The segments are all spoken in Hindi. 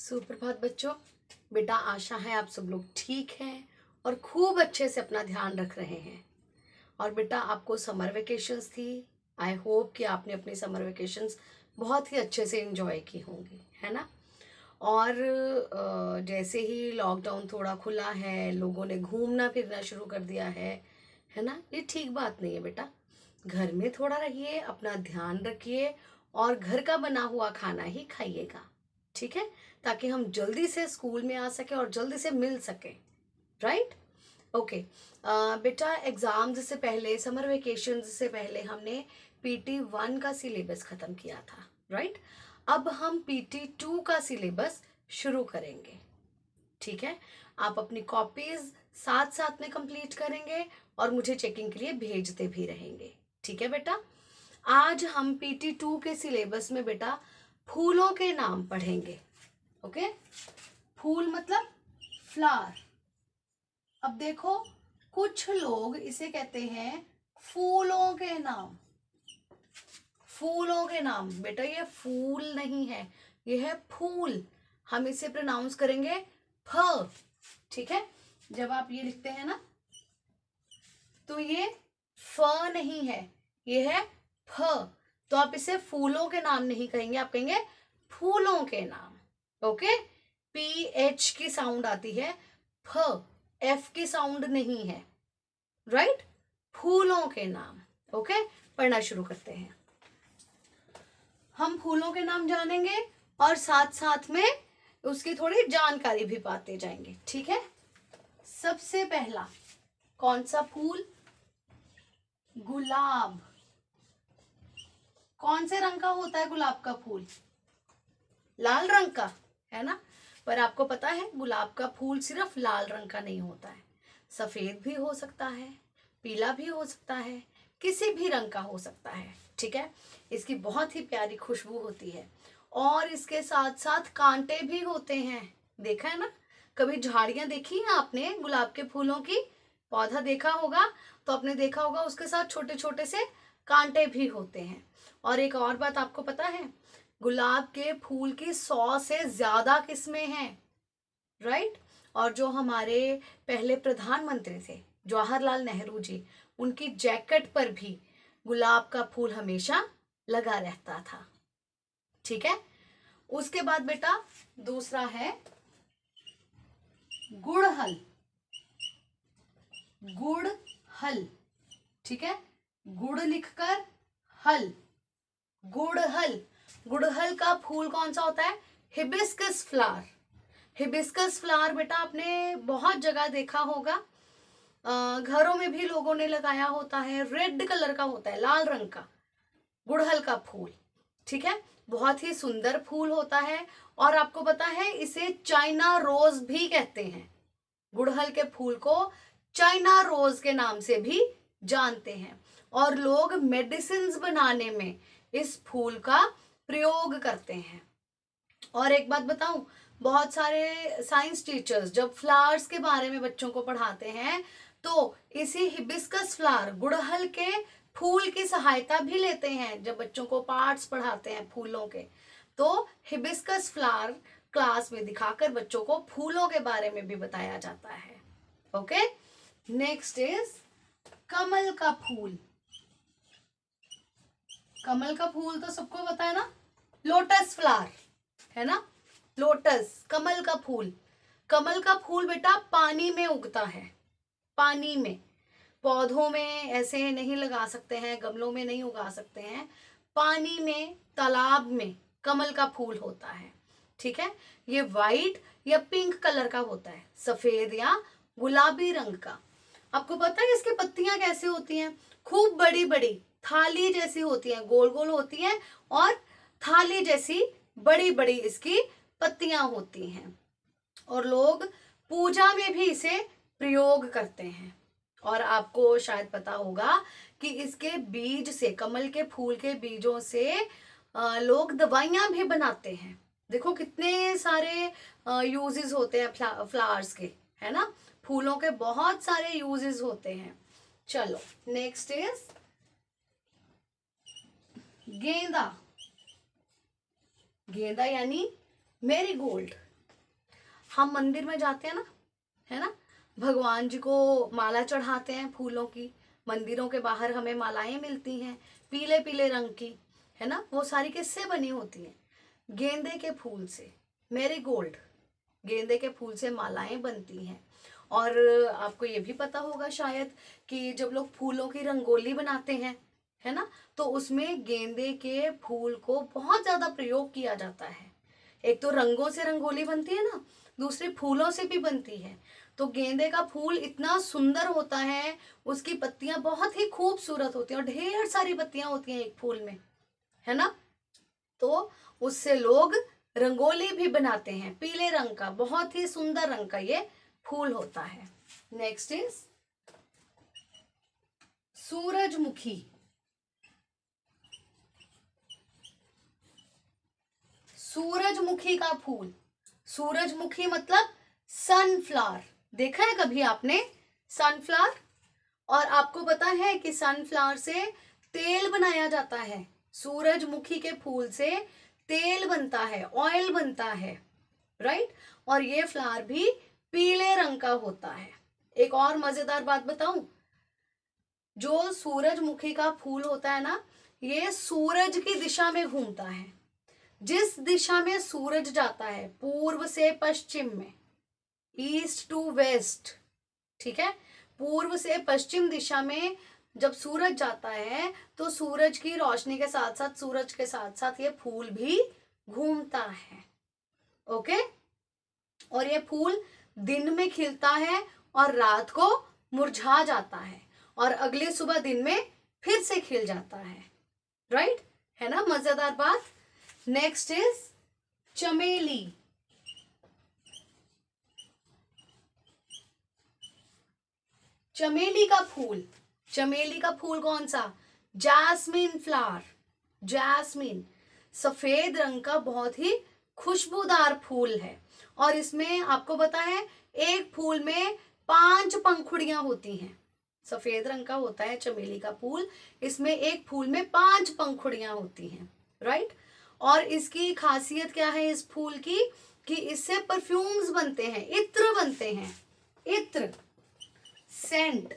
सुप्रभात बच्चों। बेटा आशा है आप सब लोग ठीक हैं और खूब अच्छे से अपना ध्यान रख रहे हैं। और बेटा आपको समर वेकेशंस थी। आई होप कि आपने अपनी समर वेकेशंस बहुत ही अच्छे से एंजॉय की होंगी, है ना। और जैसे ही लॉकडाउन थोड़ा खुला है, लोगों ने घूमना फिरना शुरू कर दिया है ना। ये ठीक बात नहीं है बेटा। घर में थोड़ा रहिए, अपना ध्यान रखिए और घर का बना हुआ खाना ही खाइएगा, ठीक है, ताकि हम जल्दी से स्कूल में आ सके और जल्दी से मिल सके। Right, okay. बेटा एग्जाम्स से पहले, समर वेकेशन से पहले हमने PT1 का सिलेबस खत्म किया था। राइट, अब हम PT2 का सिलेबस शुरू करेंगे, ठीक है। आप अपनी कॉपीज साथ साथ में कंप्लीट करेंगे और मुझे चेकिंग के लिए भेजते भी रहेंगे, ठीक है बेटा। आज हम PT2 के सिलेबस में बेटा फूलों के नाम पढ़ेंगे। ओके, फूल मतलब फ्लावर। अब देखो, कुछ लोग इसे कहते हैं फूलों के नाम। फूलों के नाम बेटा, ये फूल नहीं है, ये है फूल। हम इसे प्रोनाउंस करेंगे फ, ठीक है। जब आप ये लिखते हैं ना, तो ये फ नहीं है, ये है फ। तो आप इसे फूलों के नाम नहीं कहेंगे, आप कहेंगे फूलों के नाम। ओके, PH की साउंड आती है, फ, F की साउंड नहीं है। राइट, फूलों के नाम। ओके, पढ़ना शुरू करते हैं। हम फूलों के नाम जानेंगे और साथ साथ में उसकी थोड़ी जानकारी भी पाते जाएंगे, ठीक है। सबसे पहला कौन सा फूल? गुलाब। कौन से रंग का होता है गुलाब का फूल? लाल रंग का, है ना। पर आपको पता है गुलाब का फूल सिर्फ लाल रंग का नहीं होता है, सफेद भी हो सकता है, पीला भी हो सकता है, किसी भी रंग का हो सकता है, ठीक है। इसकी बहुत ही प्यारी खुशबू होती है और इसके साथ साथ कांटे भी होते हैं। देखा है ना, कभी झाड़ियां देखी है आपने गुलाब के फूलों की? पौधा देखा होगा तो आपने देखा होगा उसके साथ छोटे छोटे से कांटे भी होते हैं। और एक और बात आपको पता है, गुलाब के फूल की 100 से ज्यादा किस्में हैं। राइट, और जो हमारे पहले प्रधानमंत्री थे जवाहरलाल नेहरू जी, उनकी जैकेट पर भी गुलाब का फूल हमेशा लगा रहता था, ठीक है। उसके बाद बेटा दूसरा है गुड़हल। गुड़हल, ठीक है, गुड़ लिखकर हल, गुड़हल। गुड़हल का फूल कौन सा होता है? Hibiscus flower. हिबिस्कस फ्लावर बेटा आपने बहुत जगह देखा होगा, घरों में भी लोगों ने लगाया होता है। रेड कलर का होता है, लाल रंग का गुड़हल का फूल, ठीक है। बहुत ही सुंदर फूल होता है और आपको पता है इसे चाइना रोज भी कहते हैं। गुड़हल के फूल को चाइना रोज के नाम से भी जानते हैं और लोग मेडिसिन्स बनाने में इस फूल का प्रयोग करते हैं। और एक बात बताऊं, बहुत सारे साइंस टीचर्स जब फ्लावर्स के बारे में बच्चों को पढ़ाते हैं तो इसी हिबिस्कस फ्लावर, गुड़हल के फूल की सहायता भी लेते हैं। जब बच्चों को पार्ट्स पढ़ाते हैं फूलों के, तो हिबिस्कस फ्लावर क्लास में दिखाकर बच्चों को फूलों के बारे में भी बताया जाता है। ओके, नेक्स्ट इज कमल का फूल। कमल का फूल तो सबको पता है ना, लोटस फ्लावर, है ना। लोटस, कमल का फूल। कमल का फूल बेटा पानी में उगता है, पानी में। पौधों में ऐसे नहीं लगा सकते हैं, गमलों में नहीं उगा सकते हैं, पानी में, तालाब में कमल का फूल होता है, ठीक है। ये वाइट या पिंक कलर का होता है, सफेद या गुलाबी रंग का। आपको पता है इसकी पत्तियां कैसे होती हैं? खूब बड़ी बड़ी, थाली जैसी होती हैं, गोल गोल होती हैं और थाली जैसी बड़ी बड़ी इसकी पत्तियां होती हैं और लोग पूजा में भी इसे प्रयोग करते हैं। और आपको शायद पता होगा कि इसके बीज से, कमल के फूल के बीजों से लोग दवाइयां भी बनाते हैं। देखो कितने सारे यूजेस होते हैं फ्लावर्स के, है ना। फूलों के बहुत सारे यूजेस होते हैं। चलो नेक्स्ट इज गेंदा। गेंदा यानी मेरीगोल्ड, हम मंदिर में जाते हैं ना, है ना, भगवान जी को माला चढ़ाते हैं फूलों की, मंदिरों के बाहर हमें मालाएं मिलती हैं पीले पीले रंग की, है ना, वो सारी किससे बनी होती हैं? गेंदे के फूल से, मैरीगोल्ड, गेंदे के फूल से मालाएं बनती हैं। और आपको ये भी पता होगा शायद कि जब लोग फूलों की रंगोली बनाते हैं, है ना, तो उसमें गेंदे के फूल को बहुत ज्यादा प्रयोग किया जाता है। एक तो रंगों से रंगोली बनती है ना, दूसरी फूलों से भी बनती है। तो गेंदे का फूल इतना सुंदर होता है, उसकी पत्तियां बहुत ही खूबसूरत होती हैं और ढेर सारी पत्तियां होती हैं एक फूल में, है ना। तो उससे लोग रंगोली भी बनाते हैं, पीले रंग का, बहुत ही सुंदर रंग का ये फूल होता है। नेक्स्ट इज सूरजमुखी। सूरजमुखी का फूल, सूरजमुखी मतलब सनफ्लावर, देखा है कभी आपने सनफ्लावर? और आपको पता है कि सनफ्लावर से तेल बनाया जाता है, सूरजमुखी के फूल से तेल बनता है, ऑयल बनता है, राइट। और ये फ्लावर भी पीले रंग का होता है। एक और मजेदार बात बताऊं, जो सूरजमुखी का फूल होता है ना, ये सूरज की दिशा में घूमता है। जिस दिशा में सूरज जाता है, पूर्व से पश्चिम में, ईस्ट टू वेस्ट, ठीक है, पूर्व से पश्चिम दिशा में जब सूरज जाता है तो सूरज की रोशनी के साथ साथ, सूरज के साथ साथ ये फूल भी घूमता है। ओके। और ये फूल दिन में खिलता है और रात को मुरझा जाता है और अगली सुबह दिन में फिर से खिल जाता है, राइट, है ना, मजेदार बात। नेक्स्ट इज चमेली। चमेली का फूल, चमेली का फूल कौन सा? जैस्मिन फ्लावर, जैस्मिन, सफेद रंग का बहुत ही खुशबूदार फूल है। और इसमें आपको पता है एक फूल में 5 पंखुड़ियां होती हैं, सफेद रंग का होता है चमेली का फूल, इसमें एक फूल में 5 पंखुड़ियां होती हैं, राइट। और इसकी खासियत क्या है इस फूल की, कि इससे परफ्यूम्स बनते हैं, इत्र बनते हैं, इत्र, सेंट,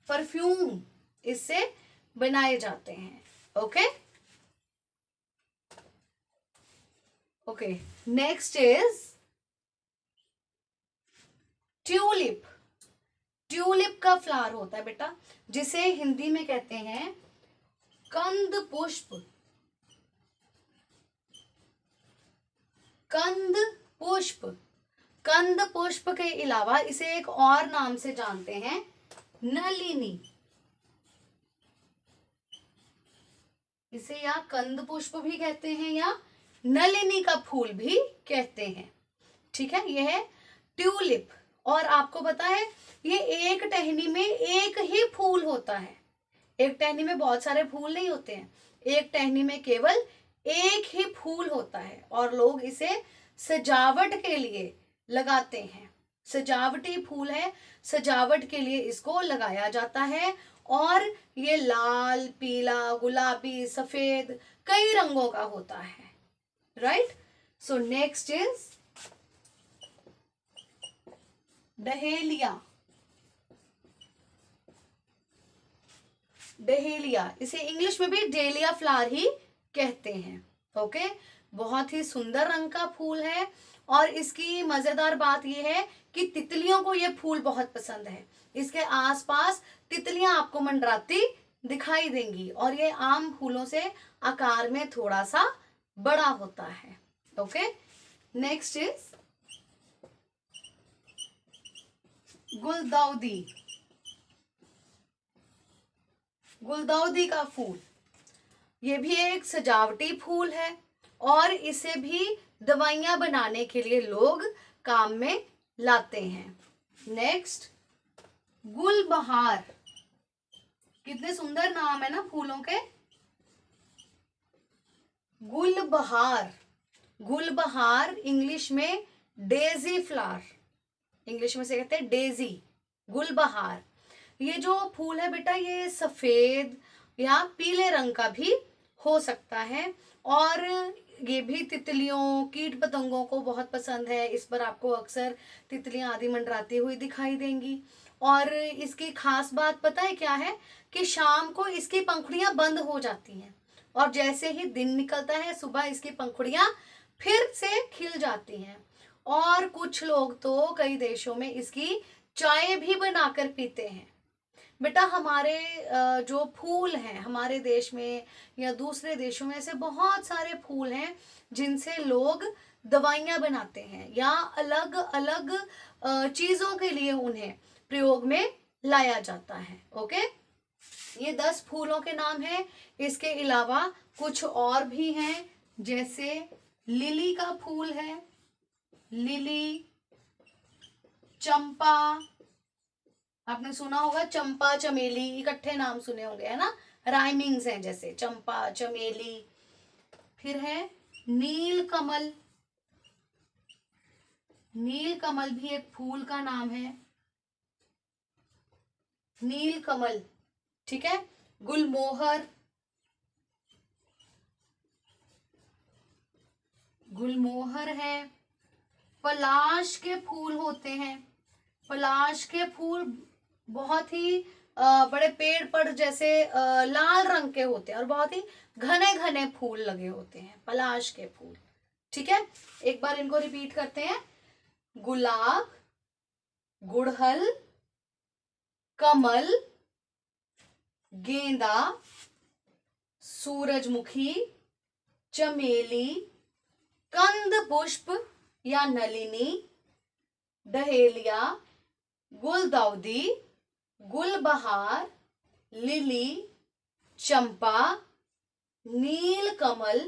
परफ्यूम इससे बनाए जाते हैं। Okay okay. Next is tulip. Tulip का फ्लावर होता है बेटा, जिसे हिंदी में कहते हैं कंद पुष्प, कंद पुष्प। कंद पुष्प के अलावा इसे एक और नाम से जानते हैं, नलिनी। इसे या कंद पुष्प भी कहते हैं या नलिनी का फूल भी कहते हैं, ठीक है। यह है ट्यूलिप। और आपको पता है ये एक टहनी में एक ही फूल होता है, एक टहनी में बहुत सारे फूल नहीं होते हैं, एक टहनी में केवल एक ही फूल होता है। और लोग इसे सजावट के लिए लगाते हैं, सजावटी फूल है, सजावट के लिए इसको लगाया जाता है। और ये लाल, पीला, गुलाबी, सफेद, कई रंगों का होता है, right. So next is dahlia. Dahlia, इसे इंग्लिश में भी डेलिया फ्लावर ही कहते हैं। ओके, बहुत ही सुंदर रंग का फूल है। और इसकी मजेदार बात यह है कि तितलियों को यह फूल बहुत पसंद है, इसके आसपास तितलियां आपको मंडराती दिखाई देंगी। और ये आम फूलों से आकार में थोड़ा सा बड़ा होता है। ओके, नेक्स्ट इज गुलदाउदी। गुलदाउदी का फूल, ये भी एक सजावटी फूल है और इसे भी दवाइयां बनाने के लिए लोग काम में लाते हैं। नेक्स्ट गुलबहार, कितने सुंदर नाम है ना फूलों के, गुलबहार। गुलबहार इंग्लिश में डेजी फ्लावर, इंग्लिश में से कहते हैं डेजी, गुलबहार। ये जो फूल है बेटा ये सफेद या पीले रंग का भी हो सकता है। और ये भी तितलियों कीट पतंगों को बहुत पसंद है। इस पर आपको अक्सर तितलियां आदि मंडराती हुई दिखाई देंगी। और इसकी खास बात पता है क्या है कि शाम को इसकी पंखुड़ियां बंद हो जाती हैं और जैसे ही दिन निकलता है सुबह इसकी पंखुड़ियां फिर से खिल जाती हैं। और कुछ लोग तो कई देशों में इसकी चाय भी बनाकर पीते हैं। बेटा हमारे जो फूल हैं हमारे देश में या दूसरे देशों में ऐसे बहुत सारे फूल हैं जिनसे लोग दवाइयाँ बनाते हैं या अलग अलग चीज़ों के लिए उन्हें प्रयोग में लाया जाता है। ओके, ये 10 फूलों के नाम हैं। इसके अलावा कुछ और भी हैं, जैसे लिली का फूल है, लिली, चंपा, आपने सुना होगा चंपा चमेली, इकट्ठे नाम सुने होंगे है ना, राइमिंग्स हैं जैसे चंपा चमेली। फिर है नील कमल, नील कमल भी एक फूल का नाम है, नील कमल, ठीक है। गुलमोहर, गुलमोहर है। पलाश के फूल होते हैं, पलाश के फूल बहुत ही बड़े पेड़ पर जैसे लाल रंग के होते हैं और बहुत ही घने घने फूल लगे होते हैं पलाश के फूल, ठीक है। एक बार इनको रिपीट करते हैं, गुलाब, गुड़हल, कमल, गेंदा, सूरजमुखी, चमेली, कंद पुष्प या नलिनी, डहेलिया, गुलदाउदी, गुलबहार, लिली, चंपा, नील कमल,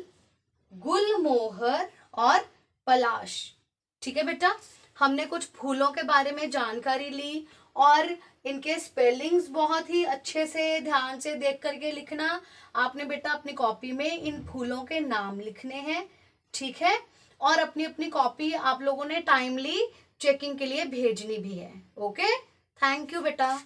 गुलमोहर और पलाश। ठीक है बेटा, हमने कुछ फूलों के बारे में जानकारी ली और इनके स्पेलिंग्स बहुत ही अच्छे से ध्यान से देख करके लिखना। आपने बेटा अपनी कॉपी में इन फूलों के नाम लिखने हैं, ठीक है। और अपनी अपनी कॉपी आप लोगों ने टाइमली चेकिंग के लिए भेजनी भी है। ओके, थैंक यू बेटा।